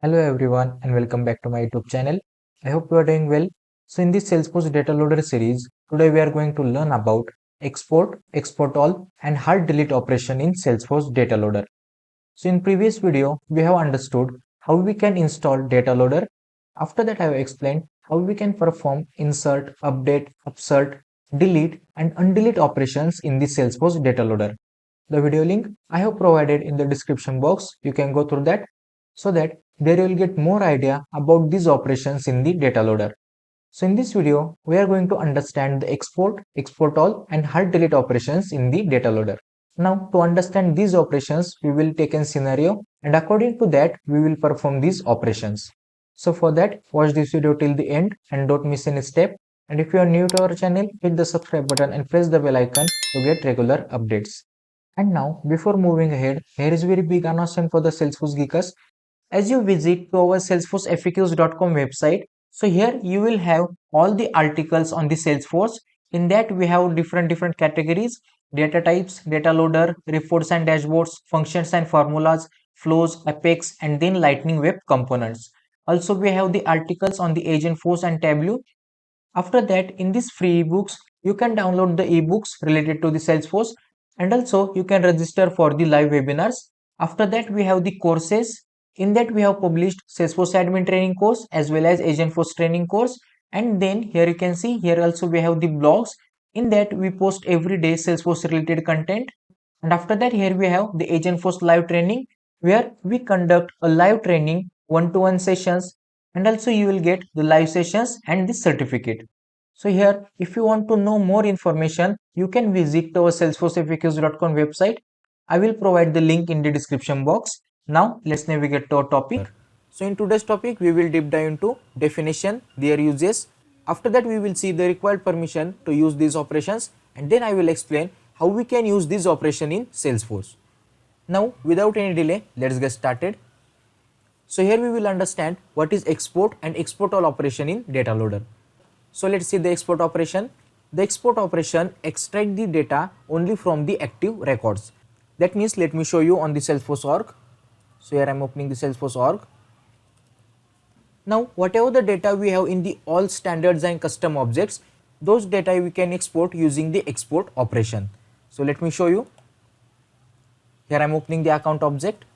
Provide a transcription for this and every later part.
Hello everyone and welcome back to my YouTube channel. I hope you are doing well. So in this Salesforce Data Loader series, today we are going to learn about export, export all and hard delete operation in Salesforce Data Loader. So in previous video, we have understood how we can install Data Loader. After that, I have explained how we can perform insert, update, upsert, delete and undelete operations in the Salesforce Data Loader. The video link I have provided in the description box. You can go through that so that there you will get more idea about these operations in the data loader. So in this video, we are going to understand the export, export all and hard delete operations in the data loader. Now to understand these operations, we will take a scenario and according to that, we will perform these operations. So for that, watch this video till the end and don't miss any step. And if you are new to our channel, hit the subscribe button and press the bell icon to get regular updates. And now, before moving ahead, here is a very big announcement for the Salesforce Geekers. As you visit to our SalesforceFAQs.com website, so here you will have all the articles on the Salesforce. In that we have different categories: data types, data loader, reports and dashboards, functions and formulas, flows, Apex, and then Lightning Web components. Also we have the articles on the Agentforce and Tableau. After that, in these free ebooks, you can download the ebooks related to the Salesforce and also you can register for the live webinars. After that, we have the courses. In that, we have published Salesforce admin training course as well as Agentforce training course. And then here you can see here also we have the blogs. In that, we post every day Salesforce related content. And after that, here we have the Agentforce live training where we conduct a live training one-to-one sessions, and also you will get the live sessions and the certificate. So here, if you want to know more information, you can visit our salesforcefaqs.com website. I will provide the link in the description box. Now let's navigate to our topic. So in today's topic, we will deep dive into definition, their uses. After that, we will see the required permission to use these operations, and then I will explain how we can use this operation in Salesforce. Now, without any delay, let's get started. So here we will understand what is export and export all operation in data loader. So let's see the export operation. The export operation extract the data only from the active records. That means let me show you on the Salesforce org. So here I am opening the Salesforce org. Now whatever the data we have in the all standards and custom objects, those data we can export using the export operation. So let me show you. Here I am opening the account object.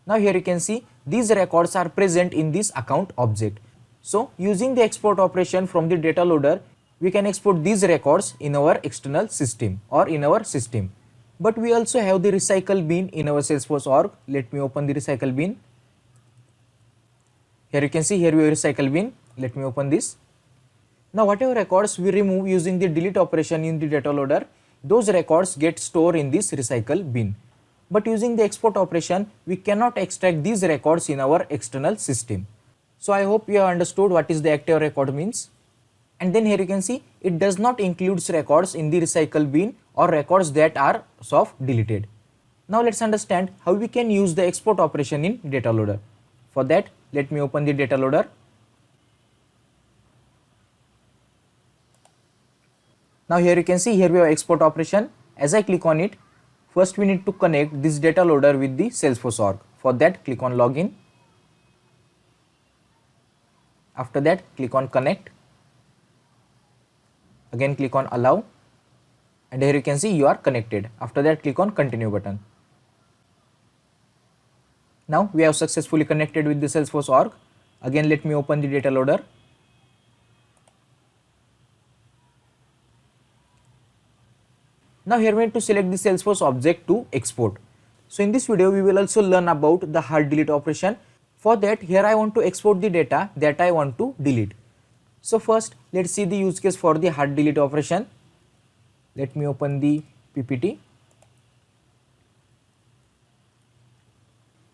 Now here you can see these records are present in this account object. So using the export operation from the data loader, we can export these records in our external system or in our system. But we also have the recycle bin in our Salesforce org. Let me open the recycle bin. Here you can see here we have recycle bin. Let me open this. Now whatever records we remove using the delete operation in the data loader, those records get stored in this recycle bin. But using the export operation, we cannot extract these records in our external system. So I hope you have understood what is the active record means. And then here you can see it does not include records in the recycle bin or records that are soft deleted. Now let's understand how we can use the export operation in data loader. For that, let me open the data loader. Now here you can see here we have export operation. As I click on it, first we need to connect this data loader with the Salesforce org. For that, click on login. After that, click on connect. Again click on allow. And here you can see you are connected. After that, click on continue button. Now we have successfully connected with the Salesforce org. Again let me open the data loader. Now here we need to select the Salesforce object to export. So in this video we will also learn about the hard delete operation. For that, here I want to export the data that I want to delete. So first let's see the use case for the hard delete operation. Let me open the PPT.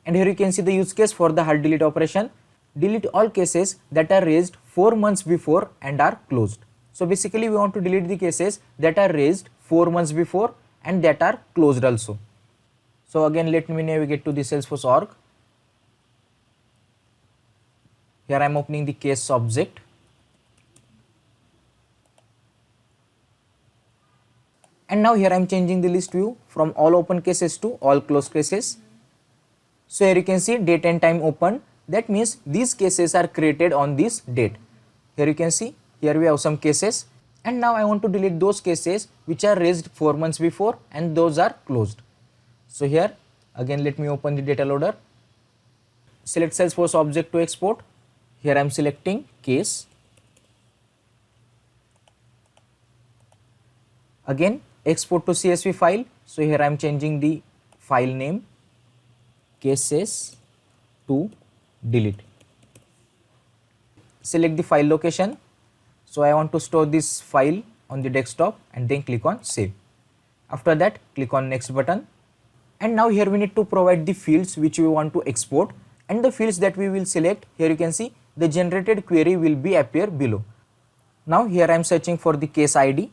And here you can see the use case for the hard delete operation. Delete all cases that are raised 4 months before and are closed. So basically we want to delete the cases that are raised 4 months before and that are closed also. So again let me navigate to the Salesforce org. Here I am opening the case object. And now here I am changing the list view from all open cases to all closed cases. So here you can see date and time opened. That means these cases are created on this date. Here you can see, here we have some cases, and now I want to delete those cases which are raised 4 months before and those are closed. So here again let me open the data loader. Select Salesforce object to export. Here I am selecting case. Again export to CSV file. So here I am changing the file name cases to delete. Select the file location. So I want to store this file on the desktop and then click on save. After that click on next button, and now here we need to provide the fields which we want to export, and the fields that we will select. Here you can see the generated query will be appear below. Now here I am searching for the case ID.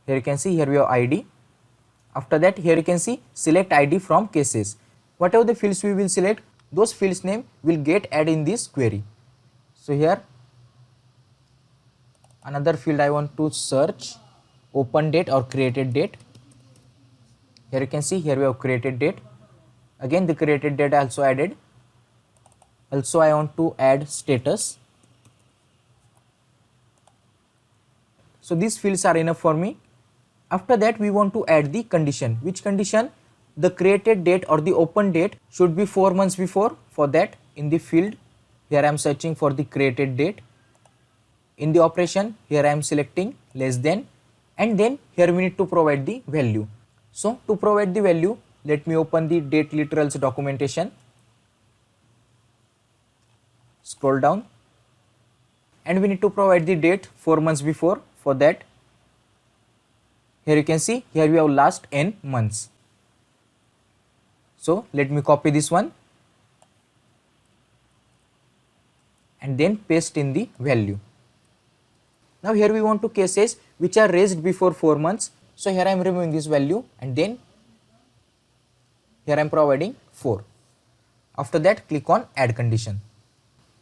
Here you can see here we have ID. After that here you can see select ID from cases. Whatever the fields we will select, those fields name will get added in this query. So here another field I want to search open date or created date. Here you can see here we have created date. Again the created date also added. Also I want to add status. So these fields are enough for me. After that we want to add the condition. Which condition? The created date or the open date should be 4 months before. For that in the field here I am searching for the created date. In the operation here I am selecting less than, and then here we need to provide the value. So to provide the value, let me open the date literals documentation. Scroll down, and we need to provide the date 4 months before. For that here you can see here we have last n months. So let me copy this one and then paste in the value. Now here we want to cases which are raised before 4 months. So here I am removing this value and then here I am providing 4. After that click on add condition.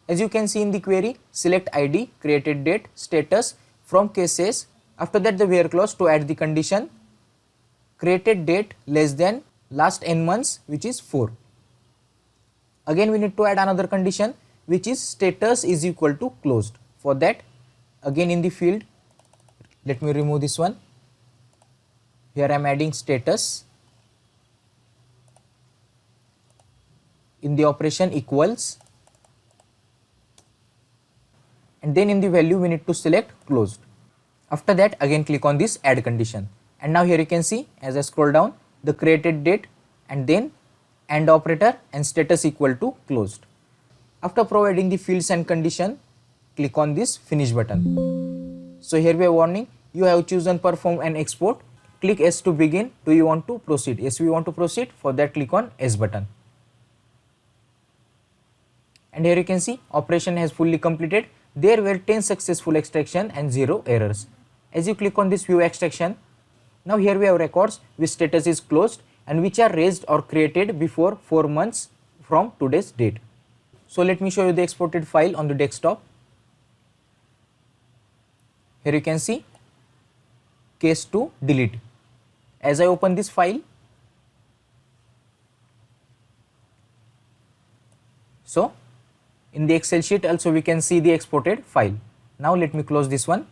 As you can see in the query, select ID, created date, status from cases. After that the where clause to add the condition created date less than last n months, which is 4. Again we need to add another condition which is status is equal to closed. For that again in the field, let me remove this one. Here I am adding status. In the operation equals, and then in the value we need to select closed. After that again click on this add condition, and now here you can see as I scroll down the created date and then AND operator and status equal to closed. After providing the fields and condition, click on this finish button. So here we have warning, you have chosen perform and export. Click S to begin. Do you want to proceed? Yes, we want to proceed. For that click on S button. And here you can see operation has fully completed. There were 10 successful extraction and 0 errors. As you click on this view extraction, now here we have records which status is closed and which are raised or created before 4 months from today's date. So let me show you the exported file on the desktop. Here you can see case to delete. As I open this file, so in the Excel sheet also we can see the exported file. Now let me close this one.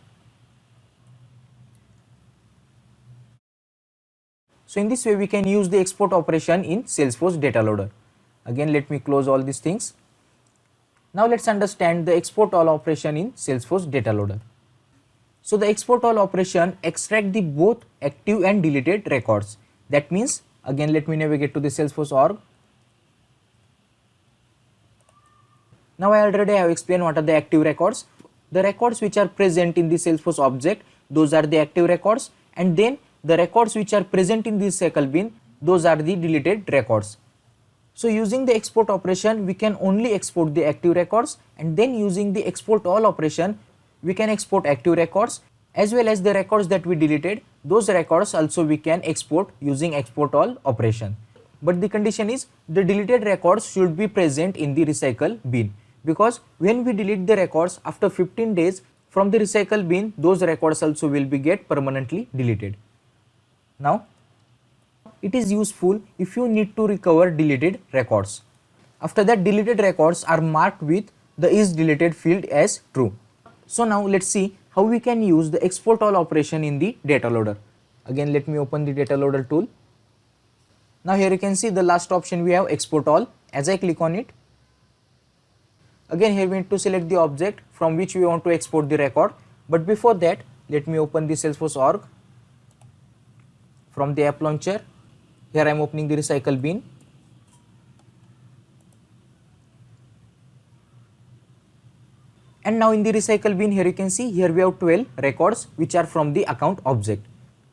So in this way we can use the export operation in Salesforce Data Loader. Again let me close all these things. Now let's understand the export all operation in Salesforce Data Loader. So the export all operation extract the both active and deleted records. That means again let me navigate to the Salesforce org. Now I already have explained what are the active records. The records which are present in the Salesforce object, those are the active records, and then the records which are present in this cycle bin, those are the deleted records. So using the export operation we can only export the active records, and then using the export all operation we can export active records as well as the records that we deleted. Those records also we can export using export all operation. But the condition is the deleted records should be present in the recycle bin, because when we delete the records after 15 days from the recycle bin, those records also will be get permanently deleted. Now it is useful if you need to recover deleted records. After that, deleted records are marked with the is deleted field as true. So now let's see how we can use the export all operation in the data loader. Again, let me open the data loader tool. Now here you can see the last option we have export all. As I click on it, again here we need to select the object from which we want to export the record. But before that, let me open the Salesforce org. From the app launcher, here I am opening the recycle bin. And now in the recycle bin, here you can see here we have 12 records which are from the account object.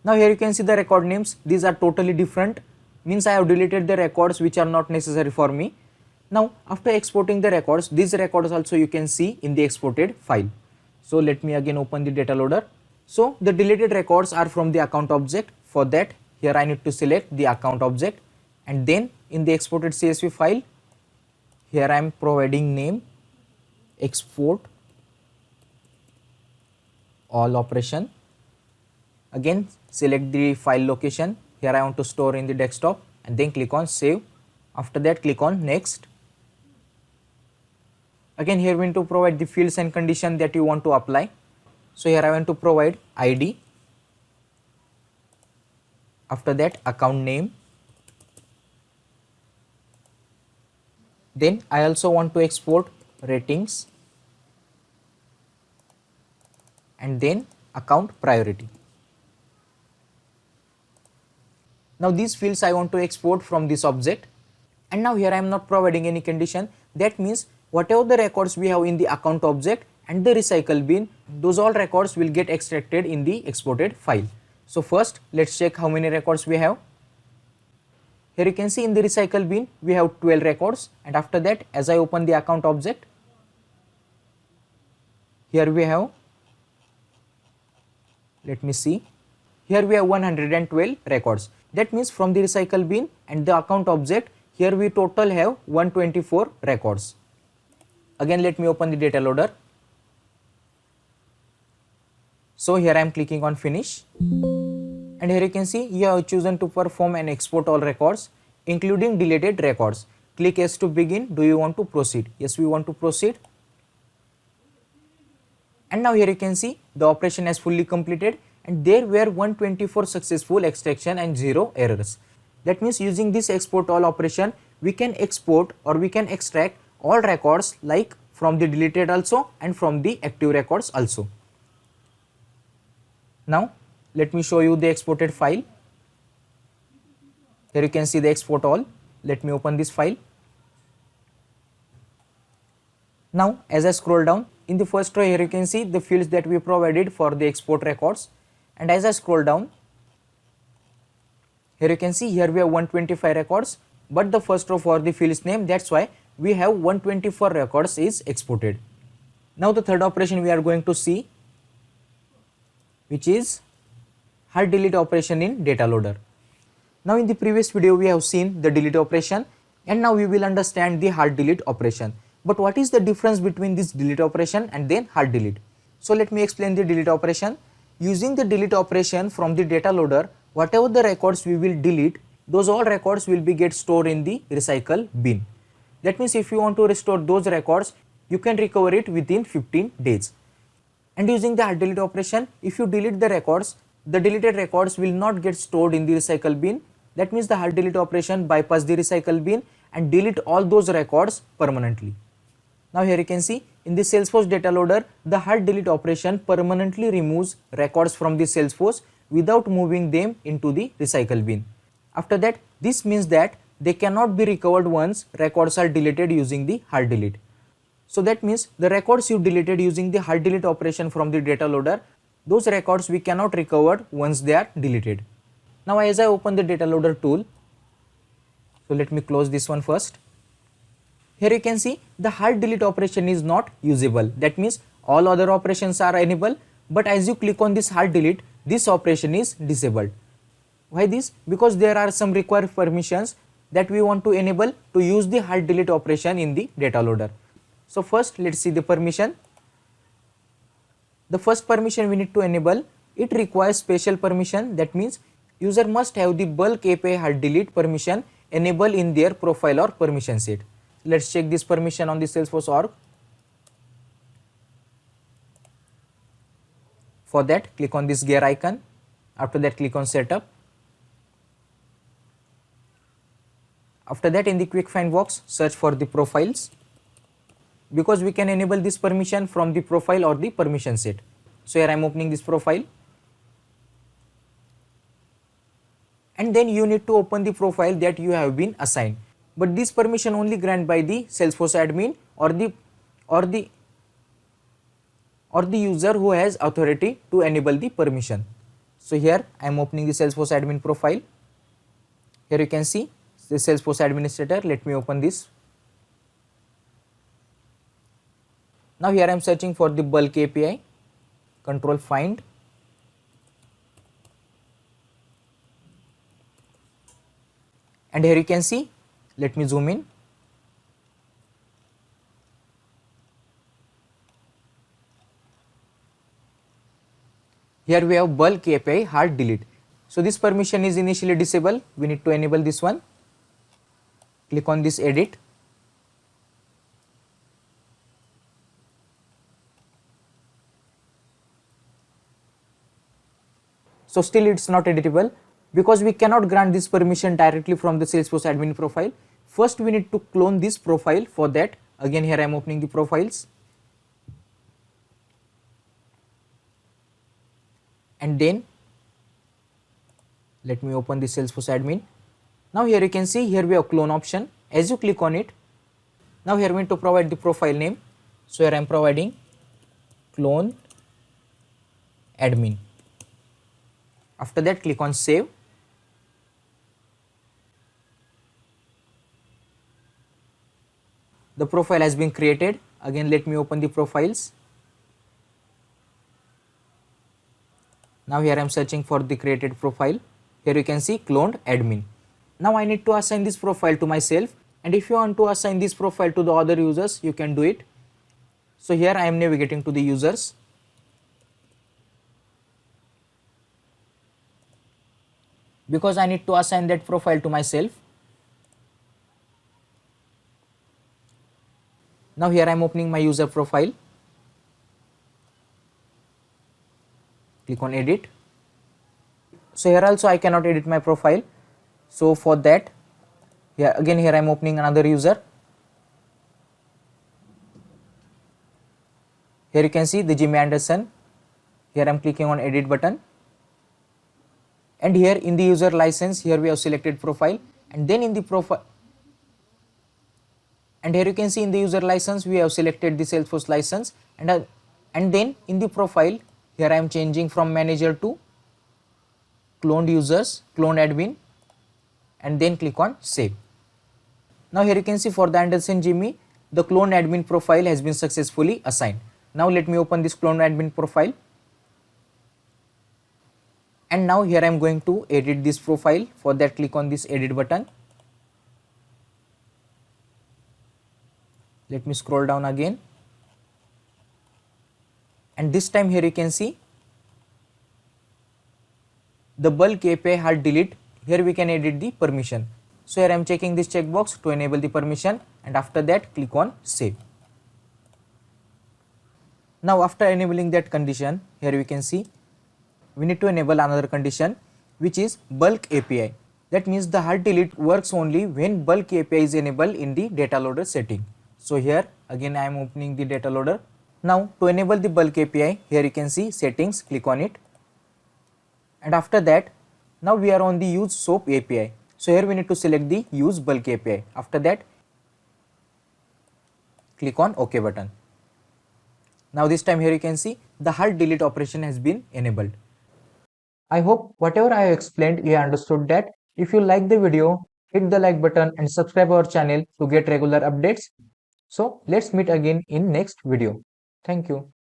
Now here you can see the record names, these are totally different, means I have deleted the records which are not necessary for me. Now after exporting the records, these records also you can see in the exported file. So let me again open the data loader. So the deleted records are from the account object. For that, here I need to select the account object, and then in the exported CSV file, here I am providing name, export all operation. Again select the file location, here I want to store in the desktop, and then click on save. After that, click on next. Again here we need to provide the fields and condition that you want to apply. So here I want to provide ID. After that, account name. Then I also want to export ratings, and then account priority. Now these fields I want to export from this object, and now here I am not providing any condition. That means whatever the records we have in the account object and the recycle bin, those all records will get extracted in the exported file. So first let's check how many records we have. Here you can see in the recycle bin we have 12 records, and after that, as I open the account object, here we have, let me see, here we have 112 records. That means from the recycle bin and the account object, here we total have 124 records. Again let me open the data loader. So here I am clicking on finish, and here you can see you have chosen to perform and export all records including deleted records. Click yes to begin. Do you want to proceed? Yes, we want to proceed. And now here you can see the operation has fully completed, and there were 124 successful extraction and 0 errors. That means using this export all operation, we can export or we can extract all records, like from the deleted also and from the active records also. Now let me show you the exported file. Here you can see the export all. Let me open this file. Now as I scroll down, in the first row here you can see the fields that we provided for the export records, and as I scroll down, here you can see here we have 125 records, but the first row for the fields name, that's why we have 124 records is exported. Now the third operation we are going to see, which is hard delete operation in data loader. Now in the previous video we have seen the delete operation, and now we will understand the hard delete operation. But what is the difference between this delete operation and then hard delete? So let me explain the delete operation. Using the delete operation from the data loader, whatever the records we will delete, those all records will be get stored in the recycle bin. That means if you want to restore those records, you can recover it within 15 days. And using the hard delete operation, if you delete the records, the deleted records will not get stored in the recycle bin. That means the hard delete operation bypass the recycle bin and delete all those records permanently. Now here you can see in the Salesforce data loader, the hard delete operation permanently removes records from the Salesforce without moving them into the recycle bin. After that, this means that they cannot be recovered once records are deleted using the hard delete. So that means the records you deleted using the hard delete operation from the data loader, those records we cannot recover once they are deleted. Now as I open the data loader tool, so let me close this one first. Here you can see the hard delete operation is not usable. That means all other operations are enabled, but as you click on this hard delete, this operation is disabled. Why this? Because there are some required permissions that we want to enable to use the hard delete operation in the data loader. So first let's see the permission. The first permission we need to enable, it requires special permission. That means user must have the bulk API hard delete permission enabled in their profile or permission set. Let's check this permission on the Salesforce org. For that, click on this gear icon. After that, click on setup. After that, in the quick find box, search for the profiles, because we can enable this permission from the profile or the permission set. So here I am opening this profile, and then you need to open the profile that you have been assigned. But this permission only granted by the Salesforce admin or the user who has authority to enable the permission. So here I am opening the Salesforce admin profile. Here you can see the Salesforce administrator. Let me open this. Now here I am searching for the bulk API. Control find. And here you can see, let me zoom in. Here we have bulk API hard delete. So this permission is initially disabled. We need to enable this one. Click on this edit. So still it's not editable, because we cannot grant this permission directly from the Salesforce admin profile. First we need to clone this profile. For that, again here I am opening the profiles, and then let me open the Salesforce admin. Now here you can see, here we have clone option. As you click on it, now here we need to provide the profile name. So here I am providing clone admin. After that, click on save. The profile has been created. Again, let me open the profiles. Now here I am searching for the created profile. Here you can see cloned admin. Now I need to assign this profile to myself, and if you want to assign this profile to the other users, you can do it. So here I am navigating to the users. Because I need to assign that profile to myself. Now here I am opening my user profile. Click on edit. So here also I cannot edit my profile. So for that, here I am opening another user. Here you can see the Jimmy Anderson. Here I am clicking on edit button. And here in the user license, here we have selected profile, and then in the profile, and here you can see in the user license we have selected the Salesforce license, and then in the profile, here I am changing from manager to cloned users, cloned admin, and then click on save. Now here you can see for the Anderson Jimmy, the cloned admin profile has been successfully assigned. Now let me open this cloned admin profile. And now here I am going to edit this profile. For that, click on this edit button. Let me scroll down again. And this time here you can see the bulk API hard delete. Here we can edit the permission. So here I am checking this checkbox to enable the permission, and after that click on save. Now after enabling that condition, here we can see we need to enable another condition, which is bulk API. That means the hard delete works only when bulk API is enabled in the data loader setting. So here again I am opening the data loader. Now to enable the bulk API, here you can see settings, click on it. And after that, now we are on the use SOAP API. So here we need to select the use bulk API. After that, click on OK button. Now this time here you can see the hard delete operation has been enabled. I hope whatever I have explained you understood that. If you like the video, hit the like button and subscribe our channel to get regular updates. So let's meet again in next video. Thank you.